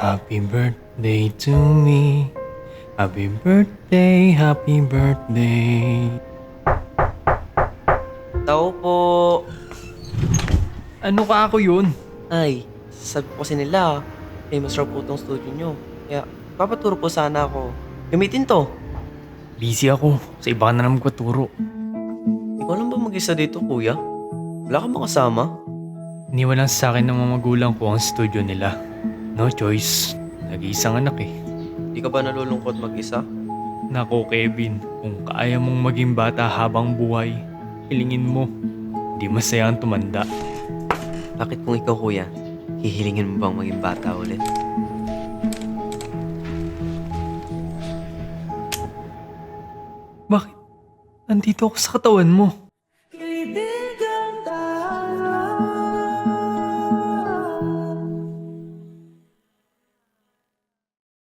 Happy birthday to me. Happy birthday, happy birthday. Tao po. Ano ka ako yun? Ay, sabi po kasi nila, famous raw po itong studio nyo. Kaya, papaturo po sana ako. Gamitin to. Busy ako. Sa iba ka na naman magpaturo. Ikaw lang ba mag-isa dito, kuya? Wala ka ba kasama? Iniwan lang sa akin ng mga magulang ko ang studio nila. No choice. Nag-iisang anak eh. Di ka ba nalulungkot mag-isa? Nako Kevin, kung kaya mong maging bata habang buhay, hilingin mo. Di masaya ang tumanda. Bakit kung ikaw, kuya, hihilingin mo bang maging bata ulit? Bakit? Nandito ako sa katawan mo.